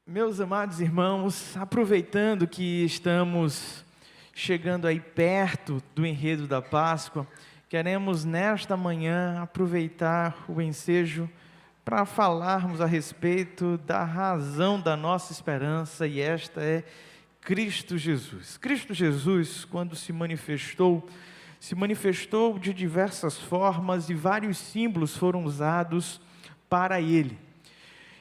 Meus amados irmãos, aproveitando que estamos chegando aí perto do enredo da Páscoa, queremos nesta manhã aproveitar o ensejo para falarmos a respeito da razão da nossa esperança, e esta é Cristo Jesus. Cristo Jesus, quando se manifestou de diversas formas e vários símbolos foram usados para Ele.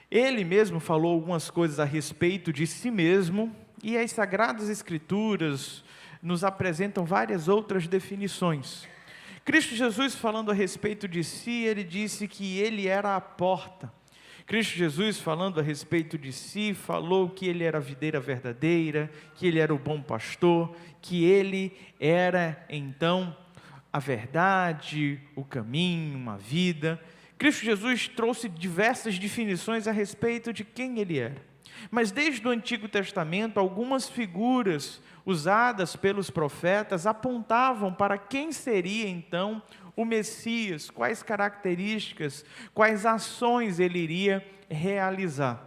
Ele mesmo falou algumas coisas a respeito de si mesmo, e as Sagradas Escrituras nos apresentam várias outras definições. Cristo Jesus, falando a respeito de si, ele disse que ele era a porta. Cristo Jesus, falando a respeito de si, falou que ele era a videira verdadeira, que ele era o bom pastor, que ele era então a verdade, o caminho, uma vida. Cristo Jesus trouxe diversas definições a respeito de quem ele era. Mas desde o Antigo Testamento, algumas figuras usadas pelos profetas apontavam para quem seria então o Messias, quais características, quais ações ele iria realizar.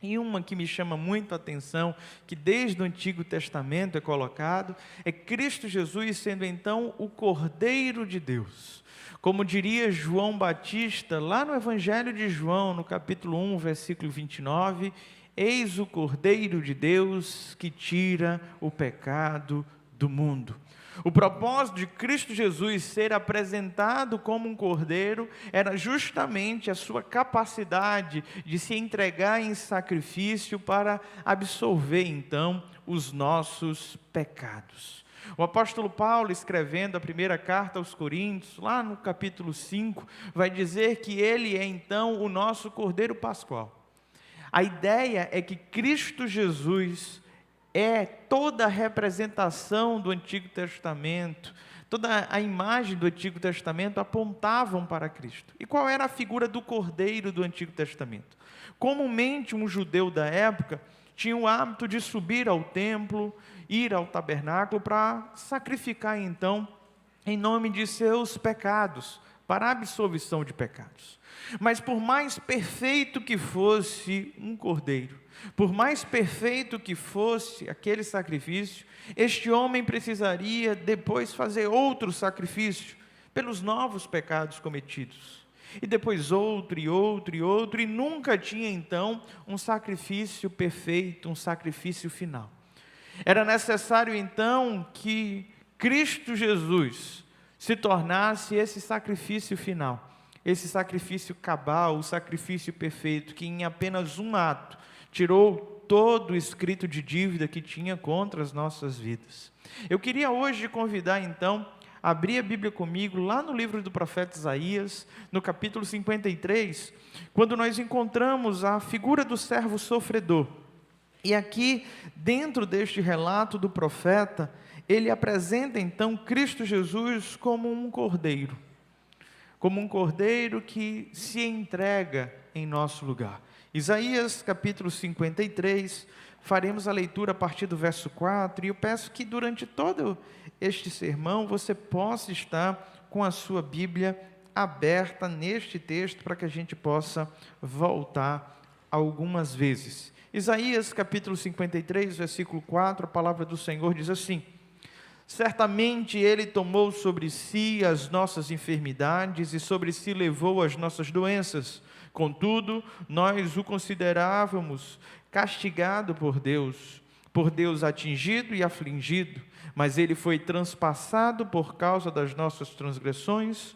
E uma que me chama muito a atenção, que desde o Antigo Testamento é colocado, é Cristo Jesus sendo então o Cordeiro de Deus. Como diria João Batista, lá no Evangelho de João, no capítulo 1, versículo 29, eis o Cordeiro de Deus que tira o pecado do mundo. O propósito de Cristo Jesus ser apresentado como um cordeiro era justamente a sua capacidade de se entregar em sacrifício para absolver então os nossos pecados. O apóstolo Paulo, escrevendo a primeira carta aos Coríntios, lá no capítulo 5, vai dizer que ele é então o nosso Cordeiro Pascual. A ideia é que Cristo Jesus é toda a representação do Antigo Testamento, toda a imagem do Antigo Testamento apontavam para Cristo. E qual era a figura do Cordeiro do Antigo Testamento? Comumente um judeu da época tinha o hábito de subir ao templo, ir ao tabernáculo para sacrificar então em nome de seus pecados, para a absolvição de pecados. Mas por mais perfeito que fosse um cordeiro, por mais perfeito que fosse aquele sacrifício, este homem precisaria depois fazer outro sacrifício pelos novos pecados cometidos. E depois outro, e outro, e outro, e nunca tinha então um sacrifício perfeito, um sacrifício final. Era necessário então que Cristo Jesus se tornasse esse sacrifício final, esse sacrifício cabal, o sacrifício perfeito, que em apenas um ato tirou todo o escrito de dívida que tinha contra as nossas vidas. Eu queria hoje convidar então a abrir a Bíblia comigo lá no livro do profeta Isaías, no capítulo 53, quando nós encontramos a figura do servo sofredor. E aqui, dentro deste relato do profeta, ele apresenta então Cristo Jesus como um cordeiro que se entrega em nosso lugar. Isaías capítulo 53, faremos a leitura a partir do verso 4, e eu peço que durante todo este sermão você possa estar com a sua Bíblia aberta neste texto, para que a gente possa voltar algumas vezes. Isaías capítulo 53, versículo 4, a palavra do Senhor diz assim: certamente Ele tomou sobre si as nossas enfermidades e sobre si levou as nossas doenças. Contudo, nós o considerávamos castigado por Deus atingido e afligido, mas Ele foi transpassado por causa das nossas transgressões,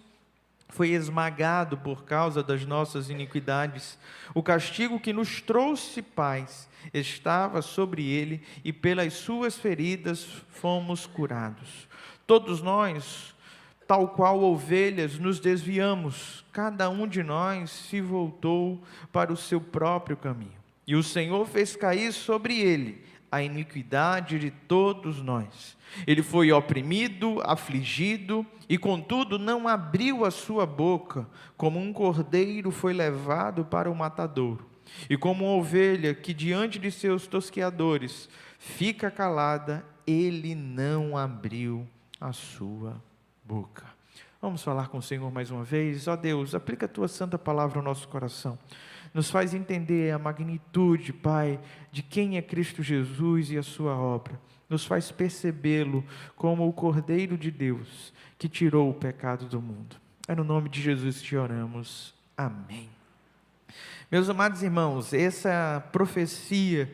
foi esmagado por causa das nossas iniquidades. O castigo que nos trouxe paz estava sobre ele, e pelas suas feridas fomos curados. Todos nós, tal qual ovelhas, nos desviamos, cada um de nós se voltou para o seu próprio caminho. E o Senhor fez cair sobre ele a iniquidade de todos nós. Ele foi oprimido, afligido, e contudo não abriu a sua boca. Como um cordeiro foi levado para o matadouro, e como uma ovelha que diante de seus tosqueadores fica calada, ele não abriu a sua boca. Vamos falar com o Senhor mais uma vez. Ó Deus, aplica a tua santa palavra ao nosso coração. nos faz entender a magnitude, Pai, de quem é Cristo Jesus e a sua obra. Nos faz percebê-lo como o Cordeiro de Deus que tirou o pecado do mundo. É no nome de Jesus que oramos. Amém. Meus amados irmãos, essa profecia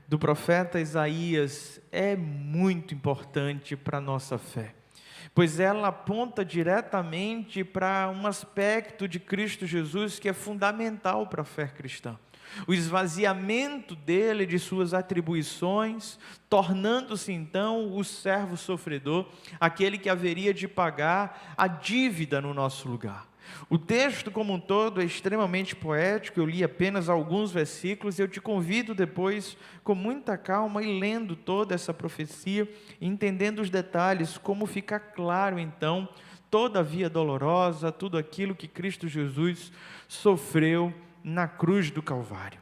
do profeta Isaías é muito importante para a nossa fé, pois ela aponta diretamente para um aspecto de Cristo Jesus que é fundamental para a fé cristã: o esvaziamento dele de suas atribuições, tornando-se então o servo sofredor, aquele que haveria de pagar a dívida no nosso lugar. O texto como um todo é extremamente poético. Eu li apenas alguns versículos e eu te convido depois, com muita calma, e lendo toda essa profecia, entendendo os detalhes, como fica claro então toda a via dolorosa, tudo aquilo que Cristo Jesus sofreu na cruz do Calvário.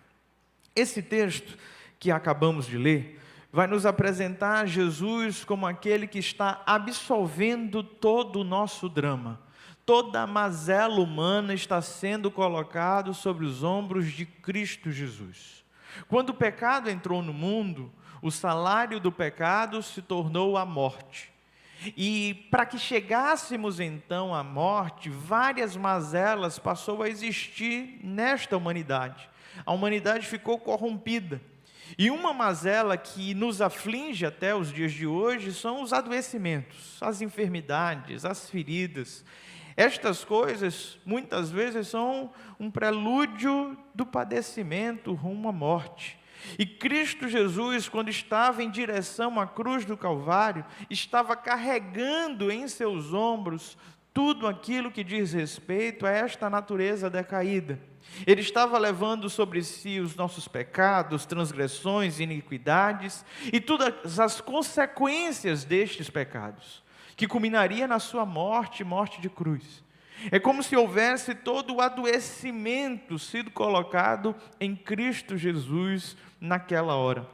Esse texto que acabamos de ler vai nos apresentar Jesus como aquele que está absolvendo todo o nosso drama. Toda a mazela humana está sendo colocado sobre os ombros de Cristo Jesus. Quando o pecado entrou no mundo, o salário do pecado se tornou a morte. E para que chegássemos então à morte, várias mazelas passou a existir nesta humanidade. A humanidade ficou corrompida. E uma mazela que nos aflige até os dias de hoje são os adoecimentos, as enfermidades, as feridas. Estas coisas, muitas vezes, são um prelúdio do padecimento rumo à morte. E Cristo Jesus, quando estava em direção à cruz do Calvário, estava carregando em seus ombros tudo aquilo que diz respeito a esta natureza decaída. Ele estava levando sobre si os nossos pecados, transgressões, iniquidades e todas as consequências destes pecados, que culminaria na sua morte, morte de cruz. É como se houvesse todo o adoecimento sido colocado em Cristo Jesus naquela hora.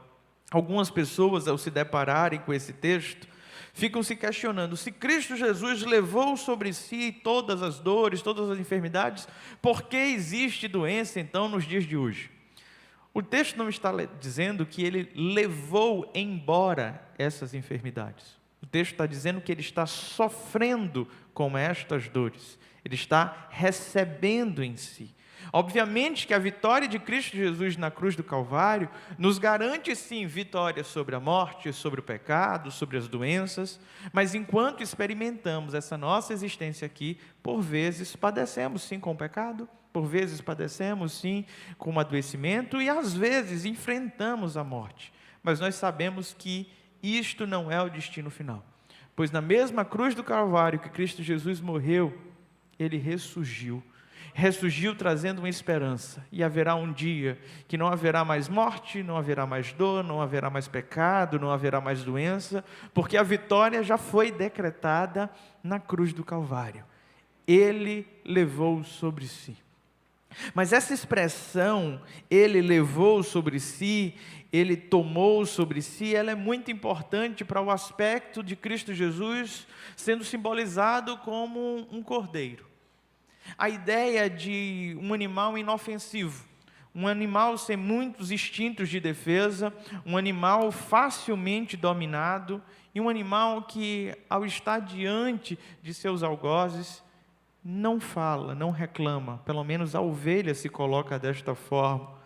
Algumas pessoas, ao se depararem com esse texto, ficam se questionando: se Cristo Jesus levou sobre si todas as dores, todas as enfermidades, por que existe doença então nos dias de hoje? O texto não está dizendo que ele levou embora essas enfermidades. O texto está dizendo que ele está sofrendo com estas dores. Ele está recebendo em si. Obviamente que a vitória de Cristo Jesus na cruz do Calvário nos garante sim vitória sobre a morte, sobre o pecado, sobre as doenças, mas enquanto experimentamos essa nossa existência aqui, por vezes padecemos sim com o pecado, por vezes padecemos sim com o adoecimento e às vezes enfrentamos a morte, mas nós sabemos que isto não é o destino final, pois na mesma cruz do Calvário que Cristo Jesus morreu, Ele ressurgiu trazendo uma esperança, e haverá um dia que não haverá mais morte, não haverá mais dor, não haverá mais pecado, não haverá mais doença, porque a vitória já foi decretada na cruz do Calvário. Ele levou sobre si. Mas essa expressão, ele levou sobre si, ele tomou sobre si, ela é muito importante para o aspecto de Cristo Jesus sendo simbolizado como um cordeiro. A ideia de um animal inofensivo, um animal sem muitos instintos de defesa, um animal facilmente dominado e um animal que, ao estar diante de seus algozes, não fala, não reclama. Pelo menos a ovelha se coloca desta forma.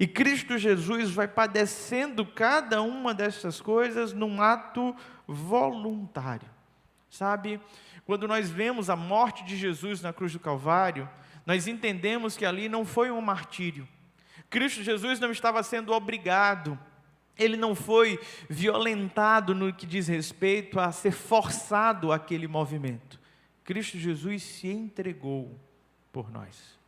E Cristo Jesus vai padecendo cada uma dessas coisas num ato voluntário. Sabe, quando nós vemos a morte de Jesus na cruz do Calvário, nós entendemos que ali não foi um martírio. Cristo Jesus não estava sendo obrigado, Ele não foi violentado no que diz respeito a ser forçado àquele movimento. Cristo Jesus se entregou por nós.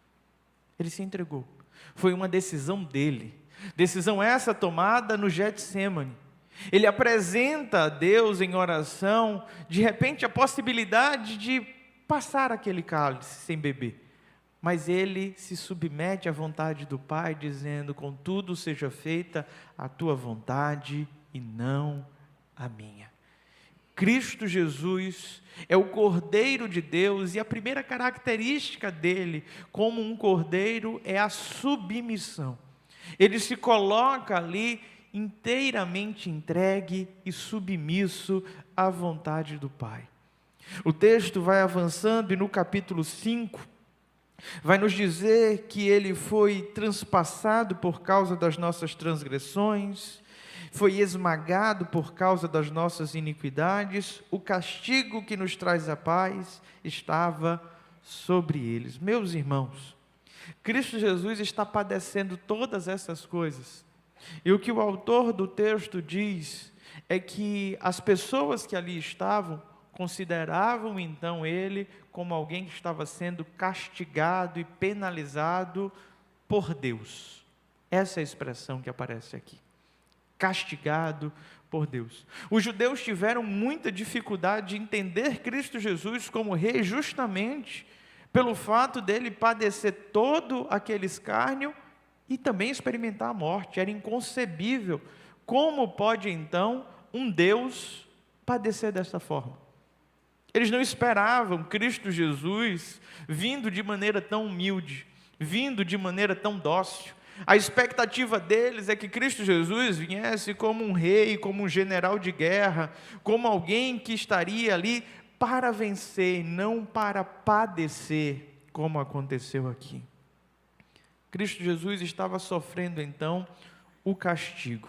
Ele se entregou. Foi uma decisão dele. Decisão essa tomada no Getsêmani. Ele apresenta a Deus em oração, de repente, a possibilidade de passar aquele cálice sem beber. Mas ele se submete à vontade do Pai, dizendo: contudo seja feita a tua vontade e não a minha. Cristo Jesus é o Cordeiro de Deus, e a primeira característica dele, como um cordeiro, é a submissão. Ele se coloca ali inteiramente entregue e submisso à vontade do Pai. O texto vai avançando e no capítulo 5, vai nos dizer que ele foi transpassado por causa das nossas transgressões, foi esmagado por causa das nossas iniquidades, o castigo que nos traz a paz estava sobre eles. Meus irmãos, Cristo Jesus está padecendo todas essas coisas, e o que o autor do texto diz é que as pessoas que ali estavam consideravam então ele como alguém que estava sendo castigado e penalizado por Deus. Essa é a expressão que aparece aqui. Castigado por Deus. Os judeus tiveram muita dificuldade de entender Cristo Jesus como rei, justamente pelo fato dele padecer todo aquele escárnio e também experimentar a morte. Era inconcebível. Como pode então um Deus padecer dessa forma? Eles não esperavam Cristo Jesus vindo de maneira tão humilde, vindo de maneira tão dócil. A expectativa deles é que Cristo Jesus viesse como um rei, como um general de guerra, como alguém que estaria ali para vencer, não para padecer, como aconteceu aqui. Cristo Jesus estava sofrendo então o castigo.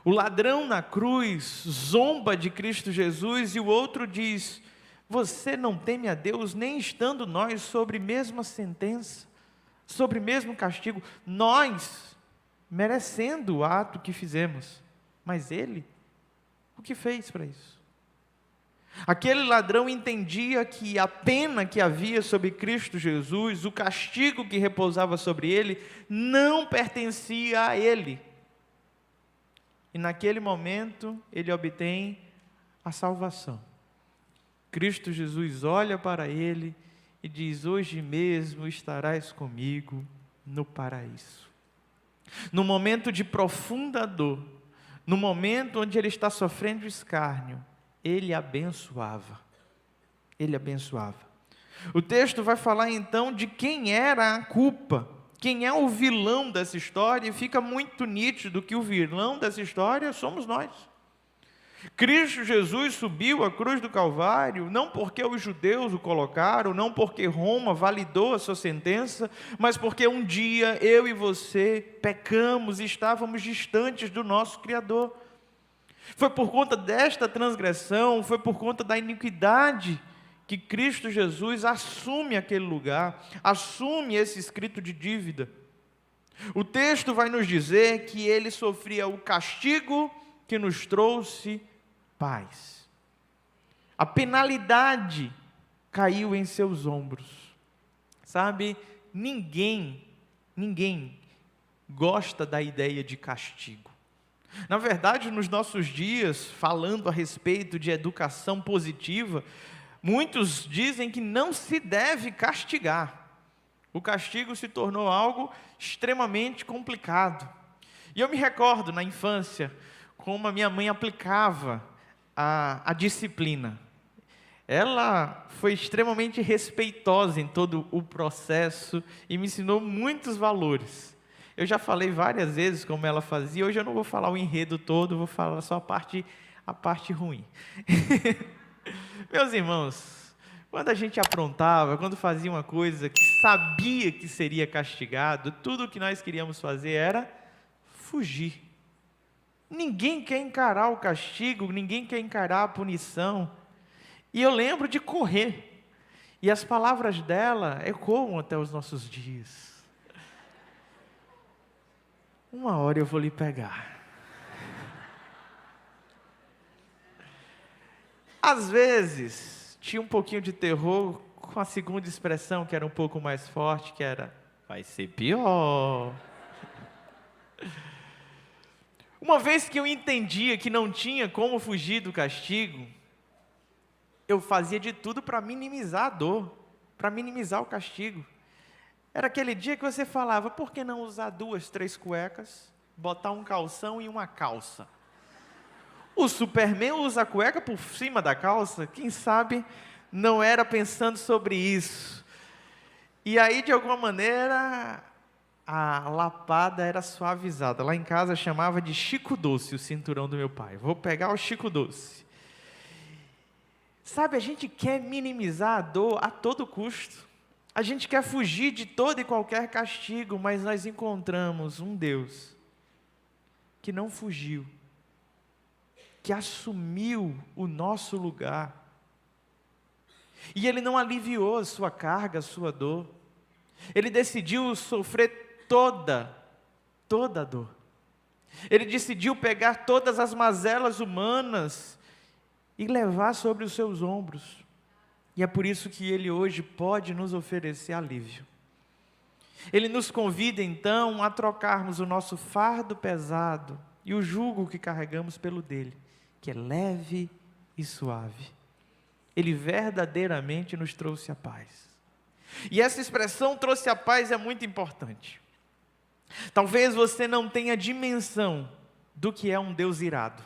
O ladrão na cruz zomba de Cristo Jesus e o outro diz: você não teme a Deus, nem estando nós sobre a mesma sentença, sobre o mesmo castigo, nós merecendo o ato que fizemos, mas ele, o que fez para isso? Aquele ladrão entendia que a pena que havia sobre Cristo Jesus, o castigo que repousava sobre ele, não pertencia a ele. E naquele momento, ele obtém a salvação. Cristo Jesus olha para ele e diz: hoje mesmo estarás comigo no paraíso. No momento de profunda dor, no momento onde ele está sofrendo escárnio, ele abençoava. Ele abençoava. O texto vai falar então de quem era a culpa, quem é o vilão dessa história, e fica muito nítido que o vilão dessa história somos nós. Cristo Jesus subiu à cruz do Calvário, não porque os judeus o colocaram, não porque Roma validou a sua sentença, mas porque um dia eu e você pecamos e estávamos distantes do nosso Criador. Foi por conta desta transgressão, foi por conta da iniquidade que Cristo Jesus assume aquele lugar, assume esse escrito de dívida. O texto vai nos dizer que ele sofria o castigo que nos trouxe paz. A penalidade caiu em seus ombros. Sabe, ninguém gosta da ideia de castigo. Na verdade, nos nossos dias, falando a respeito de educação positiva, muitos dizem que não se deve castigar. O castigo se tornou algo extremamente complicado. E eu me recordo, na infância, como a minha mãe aplicava a disciplina. Ela foi extremamente respeitosa em todo o processo e me ensinou muitos valores. Eu já falei várias vezes como ela fazia, hoje eu não vou falar o enredo todo, vou falar só a parte ruim. Meus irmãos, quando a gente aprontava, quando fazia uma coisa que sabia que seria castigado, tudo o que nós queríamos fazer era fugir. Ninguém quer encarar o castigo, ninguém quer encarar a punição. E eu lembro de correr, e as palavras dela ecoam até os nossos dias. Uma hora eu vou lhe pegar. Às vezes, tinha um pouquinho de terror com a segunda expressão, que era um pouco mais forte, que era: vai ser pior. Uma vez que eu entendia que não tinha como fugir do castigo, eu fazia de tudo para minimizar a dor, para minimizar o castigo. Era aquele dia que você falava: por que não usar 2, 3 cuecas, botar um calção e uma calça? O Superman usa a cueca por cima da calça? Quem sabe não era pensando sobre isso. E aí, de alguma maneira, a lapada era suavizada. Lá em casa chamava de Chico Doce, o cinturão do meu pai. Vou pegar o Chico Doce. Sabe, a gente quer minimizar a dor a todo custo. A gente quer fugir de todo e qualquer castigo, mas nós encontramos um Deus que não fugiu, que assumiu o nosso lugar. E Ele não aliviou a sua carga, a sua dor. Ele decidiu sofrer toda a dor. Ele decidiu pegar todas as mazelas humanas e levar sobre os seus ombros. E é por isso que Ele hoje pode nos oferecer alívio. Ele nos convida então a trocarmos o nosso fardo pesado e o jugo que carregamos pelo dele, que é leve e suave. Ele verdadeiramente nos trouxe a paz. E essa expressão trouxe a paz é muito importante. Talvez você não tenha dimensão do que é um Deus irado.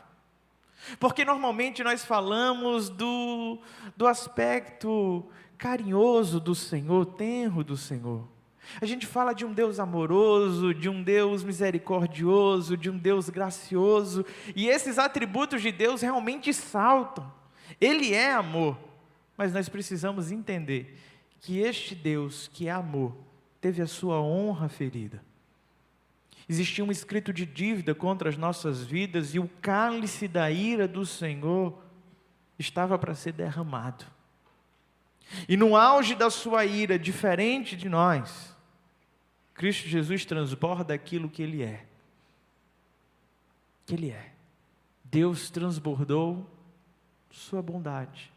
Porque normalmente nós falamos do aspecto carinhoso do Senhor, tenro do Senhor. A gente fala de um Deus amoroso, de um Deus misericordioso, de um Deus gracioso. E esses atributos de Deus realmente saltam. Ele é amor. Mas nós precisamos entender que este Deus, que é amor, teve a sua honra ferida. Existia um escrito de dívida contra as nossas vidas e o cálice da ira do Senhor estava para ser derramado. E no auge da sua ira, diferente de nós, Cristo Jesus transborda aquilo que Ele é. Que Ele é. Deus transbordou sua bondade.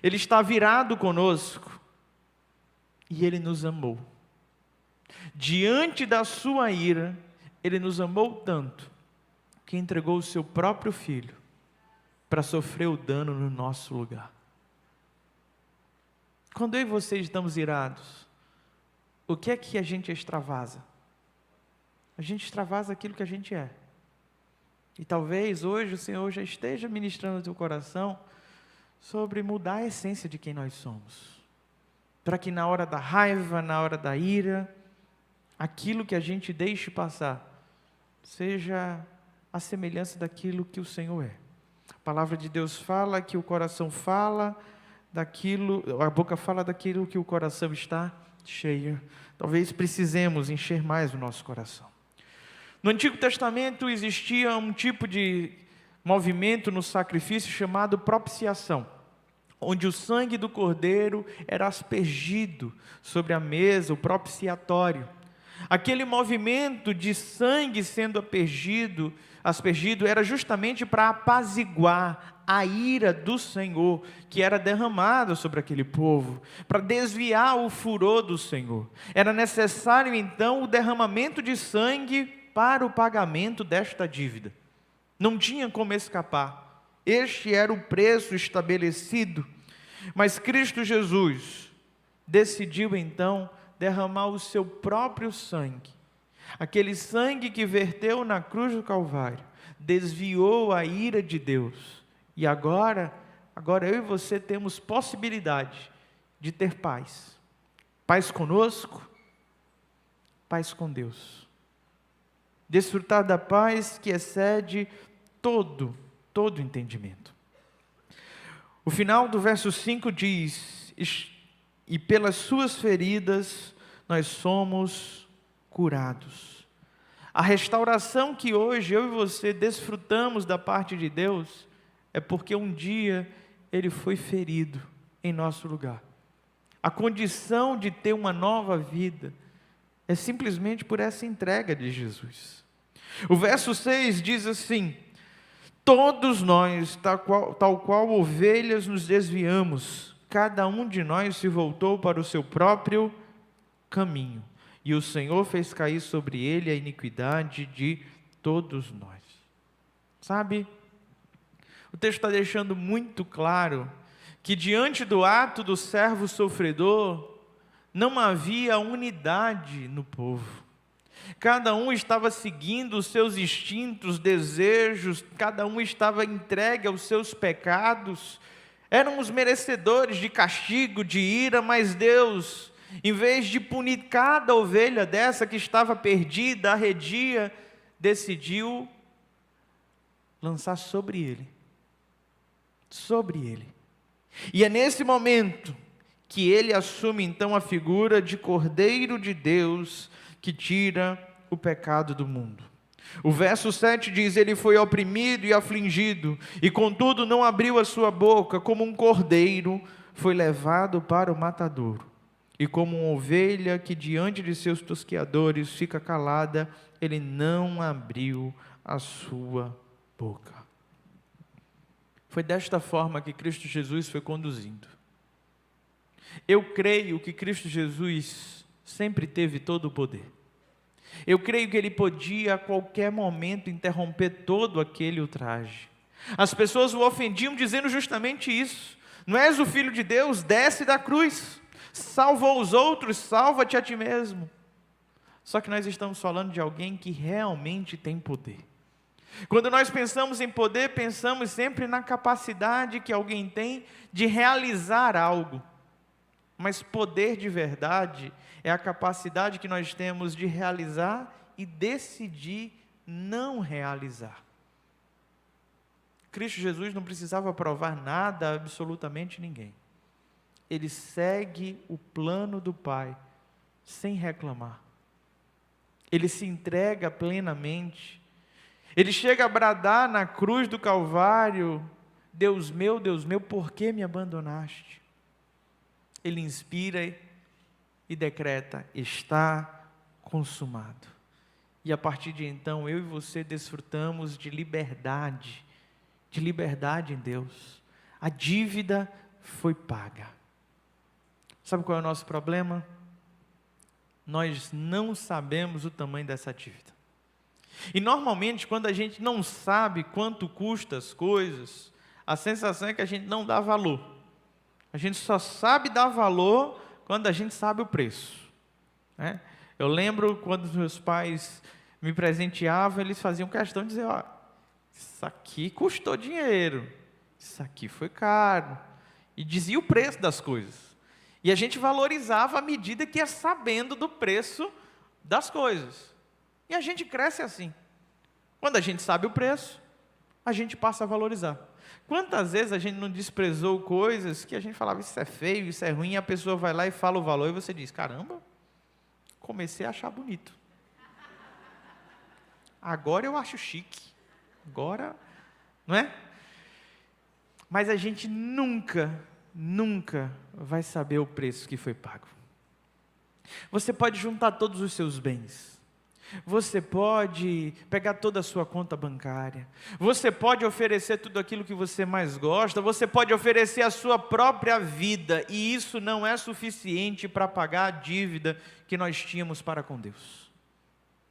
Ele está virado conosco e Ele nos amou. Diante da sua ira, Ele nos amou tanto que entregou o seu próprio Filho para sofrer o dano no nosso lugar. Quando eu e você estamos irados, o que é que a gente extravasa? A gente extravasa aquilo que a gente é. E talvez hoje o Senhor já esteja ministrando no teu coração sobre mudar a essência de quem nós somos. Para que na hora da raiva, na hora da ira, aquilo que a gente deixe passar, seja a semelhança daquilo que o Senhor é. A palavra de Deus fala que o coração fala daquilo, a boca fala daquilo que o coração está cheio. Talvez precisemos encher mais o nosso coração. No Antigo Testamento existia um tipo de movimento no sacrifício chamado propiciação, onde o sangue do cordeiro era aspergido sobre a mesa, o propiciatório. Aquele movimento de sangue sendo aspergido era justamente para apaziguar a ira do Senhor, que era derramada sobre aquele povo, para desviar o furor do Senhor. Era necessário então o derramamento de sangue para o pagamento desta dívida. Não tinha como escapar. Este era o preço estabelecido. Mas Cristo Jesus decidiu então derramar o seu próprio sangue. Aquele sangue que verteu na cruz do Calvário desviou a ira de Deus. E agora eu e você temos possibilidade de ter paz. Paz conosco, paz com Deus. Desfrutar da paz que excede todo entendimento. O final do verso 5 diz: e pelas suas feridas nós somos curados. A restauração que hoje eu e você desfrutamos da parte de Deus é porque um dia Ele foi ferido em nosso lugar. A condição de ter uma nova vida é simplesmente por essa entrega de Jesus. O verso 6 diz assim: todos nós, tal qual ovelhas, nos desviamos, cada um de nós se voltou para o seu próprio caminho, e o Senhor fez cair sobre ele a iniquidade de todos nós. Sabe, o texto está deixando muito claro que diante do ato do servo sofredor, não havia unidade no povo. Cada um estava seguindo os seus instintos, desejos, cada um estava entregue aos seus pecados. Éramos merecedores de castigo, de ira, mas Deus, em vez de punir cada ovelha dessa que estava perdida, arredia, decidiu lançar sobre ele. Sobre ele. E é nesse momento que ele assume então a figura de Cordeiro de Deus que tira o pecado do mundo. O verso 7 diz: ele foi oprimido e afligido, e contudo não abriu a sua boca, como um cordeiro foi levado para o matadouro. E como uma ovelha que diante de seus tosqueadores fica calada, ele não abriu a sua boca. Foi desta forma que Cristo Jesus foi conduzido. Eu creio que Cristo Jesus sempre teve todo o poder. Eu creio que ele podia a qualquer momento interromper todo aquele ultraje. As pessoas o ofendiam dizendo justamente isso: não és o Filho de Deus? Desce da cruz, salva os outros, salva-te a ti mesmo. Só que nós estamos falando de alguém que realmente tem poder. Quando nós pensamos em poder, pensamos sempre na capacidade que alguém tem de realizar algo. Mas poder de verdade é a capacidade que nós temos de realizar e decidir não realizar. Cristo Jesus não precisava provar nada a absolutamente ninguém. Ele segue o plano do Pai sem reclamar. Ele se entrega plenamente. Ele chega a bradar na cruz do Calvário: Deus meu, por que me abandonaste? Ele inspira e decreta: está consumado. E a partir de então, eu e você desfrutamos de liberdade em Deus. A dívida foi paga. Sabe qual é o nosso problema? Nós não sabemos o tamanho dessa dívida. E normalmente, quando a gente não sabe quanto custa as coisas, a sensação é que a gente não dá valor. A gente só sabe dar valor quando a gente sabe o preço, né? Eu lembro quando meus pais me presenteavam, eles faziam questão de dizer: ó, isso aqui custou dinheiro, isso aqui foi caro, e dizia o preço das coisas. E a gente valorizava à medida que ia sabendo do preço das coisas. E a gente cresce assim. Quando a gente sabe o preço, a gente passa a valorizar. Quantas vezes a gente não desprezou coisas que a gente falava: isso é feio, isso é ruim, e a pessoa vai lá e fala o valor, e você diz: caramba, comecei a achar bonito. Agora eu acho chique. Agora, não é? Mas a gente nunca vai saber o preço que foi pago. Você pode juntar todos os seus bens. Você pode pegar toda a sua conta bancária. Você pode oferecer tudo aquilo que você mais gosta. Você pode oferecer a sua própria vida. E isso não é suficiente para pagar a dívida que nós tínhamos para com Deus.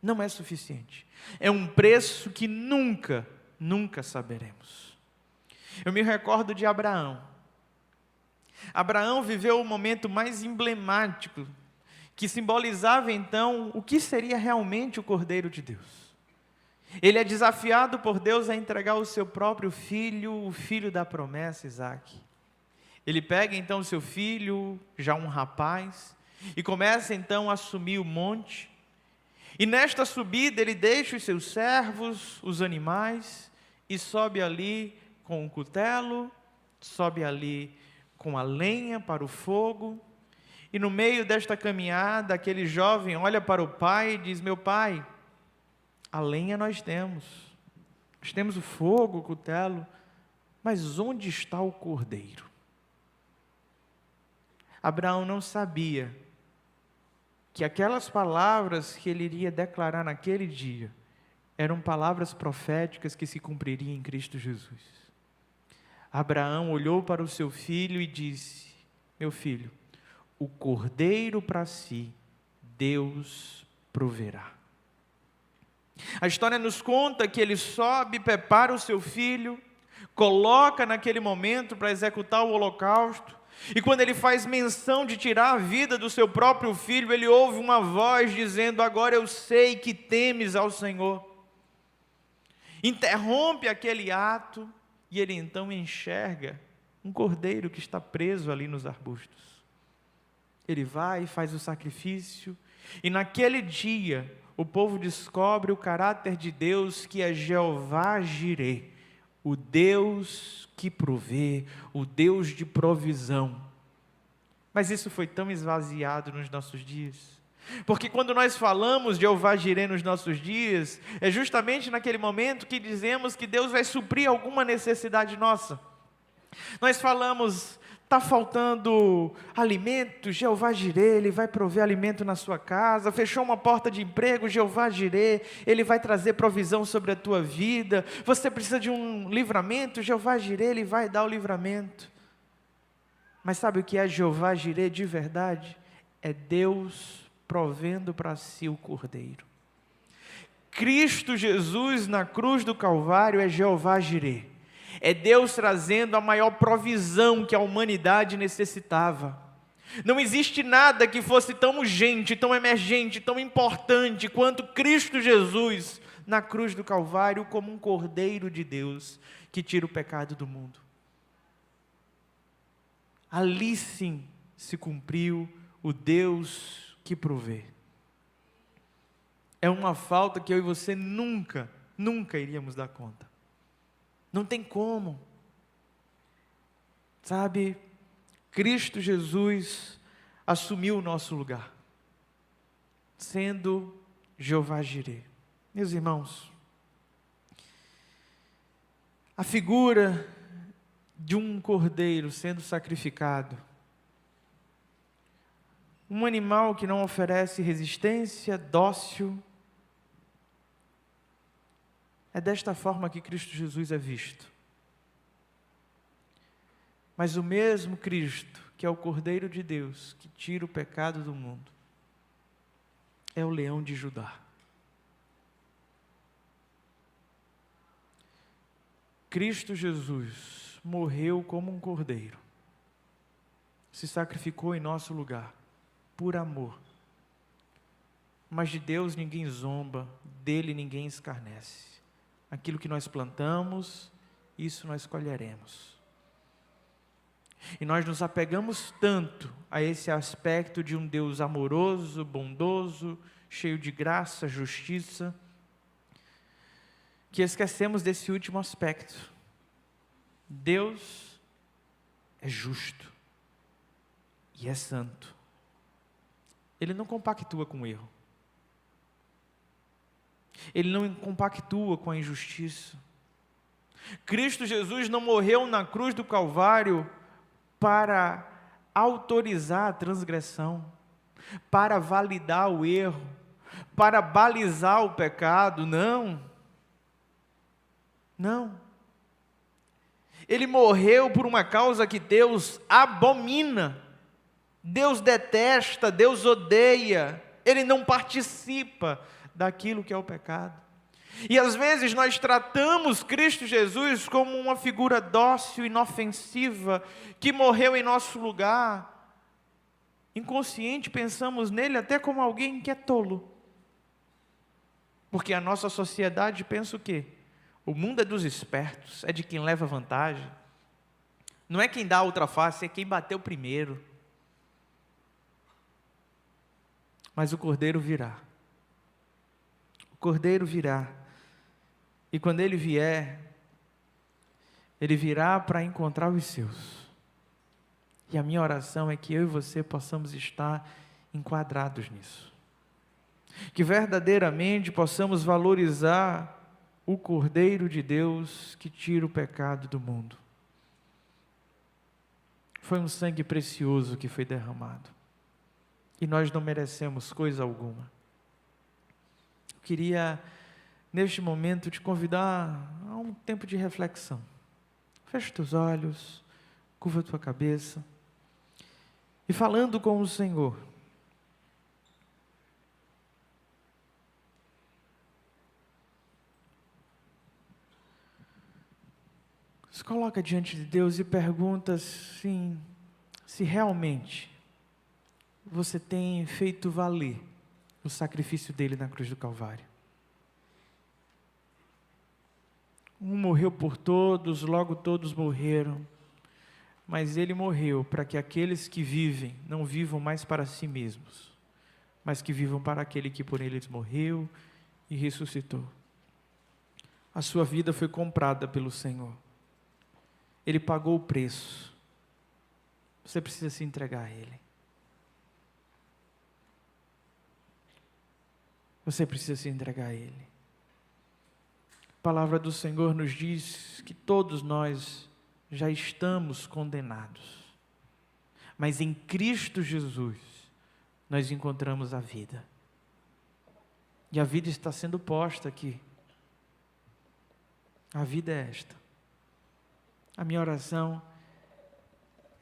Não é suficiente. É um preço que nunca saberemos. Eu me recordo de Abraão. Abraão viveu o momento mais emblemático, que simbolizava então o que seria realmente o Cordeiro de Deus. Ele é desafiado por Deus a entregar o seu próprio filho, o filho da promessa, Isaque. Ele pega então o seu filho, já um rapaz, e começa então a subir o monte. E nesta subida ele deixa os seus servos, os animais, e sobe ali com o cutelo, sobe ali com a lenha para o fogo. E no meio desta caminhada, aquele jovem olha para o pai e diz: meu pai, a lenha nós temos o fogo, o cutelo, mas onde está o cordeiro? Abraão não sabia que aquelas palavras que ele iria declarar naquele dia eram palavras proféticas que se cumpririam em Cristo Jesus. Abraão olhou para o seu filho e disse: meu filho, o cordeiro para si, Deus proverá. A história nos conta que ele sobe, prepara o seu filho, coloca naquele momento para executar o holocausto, E quando ele faz menção de tirar a vida do seu próprio filho, ele ouve uma voz dizendo: agora eu sei que temes ao Senhor. Interrompe aquele ato e ele então enxerga um cordeiro que está preso ali nos arbustos. Ele vai e faz o sacrifício, e naquele dia o povo descobre o caráter de Deus, que é Jeová Jirê, o Deus que provê, o Deus de provisão. Mas isso foi tão esvaziado nos nossos dias. Porque quando nós falamos de Jeová Jirê nos nossos dias, é justamente naquele momento que dizemos que Deus vai suprir alguma necessidade nossa. Nós falamos: está faltando alimento, Jeová Jirê, Ele vai prover alimento na sua casa. Fechou uma porta de emprego, Jeová Jirê, Ele vai trazer provisão sobre a tua vida. Você precisa de um livramento, Jeová Jirê, Ele vai dar o livramento. Mas sabe o que é Jeová Jirê de verdade? É Deus provendo para si o cordeiro. Cristo Jesus na cruz do Calvário é Jeová Jirê. É Deus trazendo a maior provisão que a humanidade necessitava. Não existe nada que fosse tão urgente, tão emergente, tão importante quanto Cristo Jesus na cruz do Calvário, como um cordeiro de Deus que tira o pecado do mundo. Ali sim se cumpriu o Deus que provê. É uma falta que eu e você nunca iríamos dar conta. Não tem como. Sabe, Cristo Jesus assumiu o nosso lugar, sendo Jeová Jirê. Meus irmãos, a figura de um cordeiro sendo sacrificado, um animal que não oferece resistência, dócil, é desta forma que Cristo Jesus é visto. Mas o mesmo Cristo, que é o Cordeiro de Deus, que tira o pecado do mundo, é o leão de Judá. Cristo Jesus morreu como um cordeiro, se sacrificou em nosso lugar, por amor. Mas de Deus ninguém zomba, dele ninguém escarnece. Aquilo que nós plantamos, isso nós colheremos. E nós nos apegamos tanto a esse aspecto de um Deus amoroso, bondoso, cheio de graça, justiça, que esquecemos desse último aspecto. Deus é justo e é santo. Ele não compactua com o erro. Ele não compactua com a injustiça. Cristo Jesus não morreu na cruz do Calvário para autorizar a transgressão, para validar o erro, para balizar o pecado, não. Não. Ele morreu por uma causa que Deus abomina, Deus detesta, Deus odeia, Ele não participa daquilo que é o pecado. E às vezes nós tratamos Cristo Jesus como uma figura dócil, inofensiva, que morreu em nosso lugar. Inconsciente, pensamos nele até como alguém que é tolo. Porque a nossa sociedade pensa o quê? O mundo é dos espertos, é de quem leva vantagem. Não é quem dá a outra face, é quem bateu primeiro. Mas o Cordeiro virá. O Cordeiro virá. E quando Ele vier, Ele virá para encontrar os seus. E a minha oração é que eu e você possamos estar enquadrados nisso. Que verdadeiramente possamos valorizar o Cordeiro de Deus que tira o pecado do mundo. Foi um sangue precioso que foi derramado. E nós não merecemos coisa alguma. Eu queria, neste momento, te convidar a um tempo de reflexão. Feche teus olhos, curva tua cabeça. E falando com o Senhor, se coloca diante de Deus e pergunta assim: se realmente você tem feito valer o sacrifício dele na cruz do Calvário. Um morreu por todos, logo todos morreram, mas ele morreu para que aqueles que vivem não vivam mais para si mesmos, mas que vivam para aquele que por eles morreu e ressuscitou. A sua vida foi comprada pelo Senhor. Ele pagou o preço. Você precisa se entregar a Ele. Você precisa se entregar a Ele. A palavra do Senhor nos diz que todos nós já estamos condenados, mas em Cristo Jesus nós encontramos a vida. E a vida está sendo posta aqui. A vida é esta. A minha oração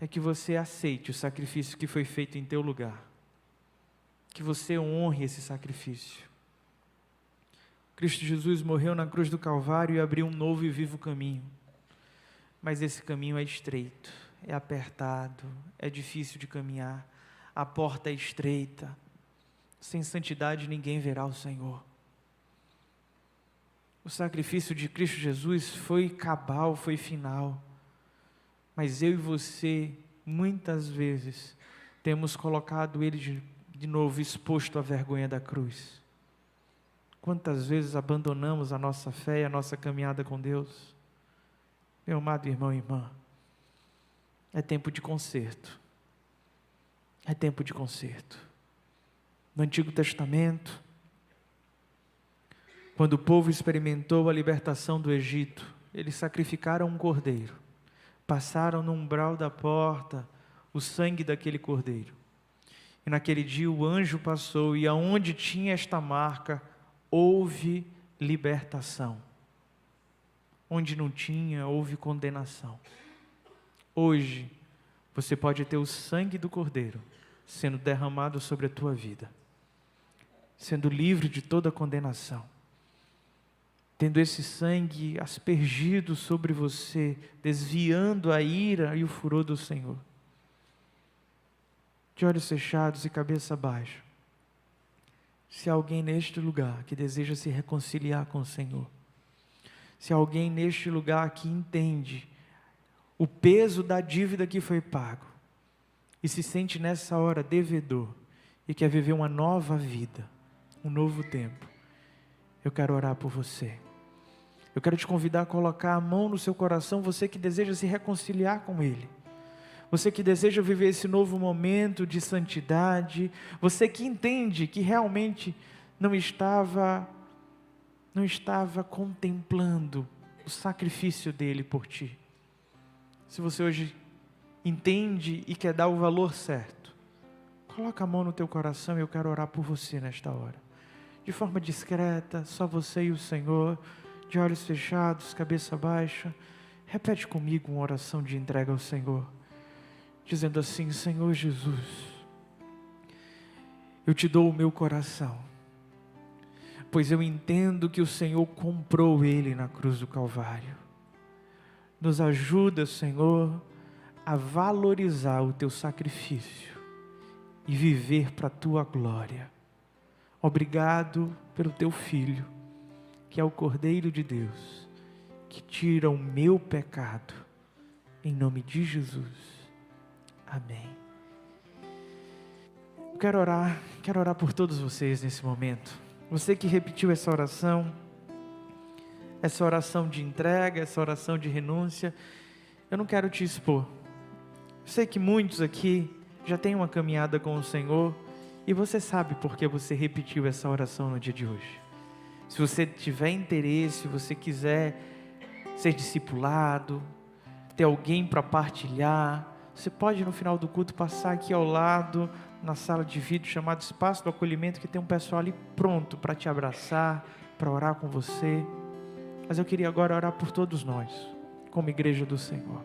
é que você aceite o sacrifício que foi feito em teu lugar. Que você honre esse sacrifício. Cristo Jesus morreu na cruz do Calvário e abriu um novo e vivo caminho. Mas esse caminho é estreito, é apertado, é difícil de caminhar. A porta é estreita. Sem santidade ninguém verá o Senhor. O sacrifício de Cristo Jesus foi cabal, foi final. Mas eu e você, muitas vezes, temos colocado Ele de novo exposto à vergonha da cruz. Quantas vezes abandonamos a nossa fé e a nossa caminhada com Deus? Meu amado irmão e irmã, é tempo de conserto. É tempo de conserto. No Antigo Testamento, quando o povo experimentou a libertação do Egito, eles sacrificaram um cordeiro, passaram no umbral da porta o sangue daquele cordeiro. E naquele dia o anjo passou, e aonde tinha esta marca, houve libertação. Onde não tinha, houve condenação. Hoje, você pode ter o sangue do cordeiro sendo derramado sobre a tua vida, sendo livre de toda condenação, tendo esse sangue aspergido sobre você, desviando a ira e o furor do Senhor. De olhos fechados e cabeça baixa, se há alguém neste lugar que deseja se reconciliar com o Senhor, se há alguém neste lugar que entende o peso da dívida que foi pago, e se sente nessa hora devedor, e quer viver uma nova vida, um novo tempo, eu quero orar por você. Eu quero te convidar a colocar a mão no seu coração, você que deseja se reconciliar com Ele, você que deseja viver esse novo momento de santidade, você que entende que realmente não estava contemplando o sacrifício dele por ti. Se você hoje entende e quer dar o valor certo, coloca a mão no teu coração e eu quero orar por você nesta hora. De forma discreta, só você e o Senhor, de olhos fechados, cabeça baixa, repete comigo uma oração de entrega ao Senhor, dizendo assim: Senhor Jesus, eu te dou o meu coração, pois eu entendo que o Senhor comprou ele na cruz do Calvário. Nos ajuda, Senhor, a valorizar o teu sacrifício e viver para a tua glória. Obrigado pelo teu Filho, que é o Cordeiro de Deus, que tira o meu pecado, em nome de Jesus. Amém. Eu quero orar por todos vocês nesse momento. Você que repetiu essa oração de entrega, essa oração de renúncia, eu não quero te expor. Eu sei que muitos aqui já têm uma caminhada com o Senhor, e você sabe por que você repetiu essa oração no dia de hoje. Se você tiver interesse, se você quiser ser discipulado, ter alguém para partilhar, você pode no final do culto passar aqui ao lado, na sala de vídeo chamado Espaço do Acolhimento, que tem um pessoal ali pronto para te abraçar, para orar com você. Mas eu queria agora orar por todos nós, como igreja do Senhor.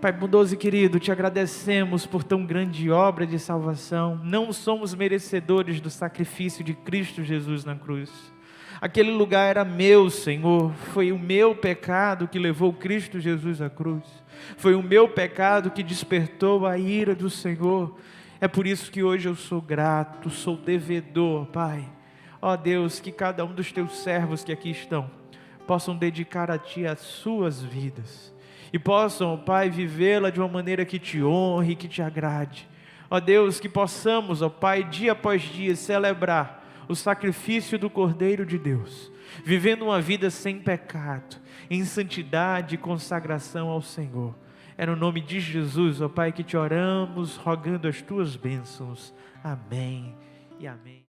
Pai bondoso e querido, te agradecemos por tão grande obra de salvação. Não somos merecedores do sacrifício de Cristo Jesus na cruz. Aquele lugar era meu, Senhor. Foi o meu pecado que levou Cristo Jesus à cruz. Foi o meu pecado que despertou a ira do Senhor. É por isso que hoje eu sou grato, sou devedor, Pai. Ó Deus, que cada um dos teus servos que aqui estão possam dedicar a Ti as suas vidas. E possam, Pai, vivê-la de uma maneira que Te honre, que Te agrade. Ó Deus, que possamos, ó Pai, dia após dia celebrar o sacrifício do Cordeiro de Deus, vivendo uma vida sem pecado, em santidade e consagração ao Senhor. É no nome de Jesus, ó Pai, que Te oramos, rogando as Tuas bênçãos. Amém e amém.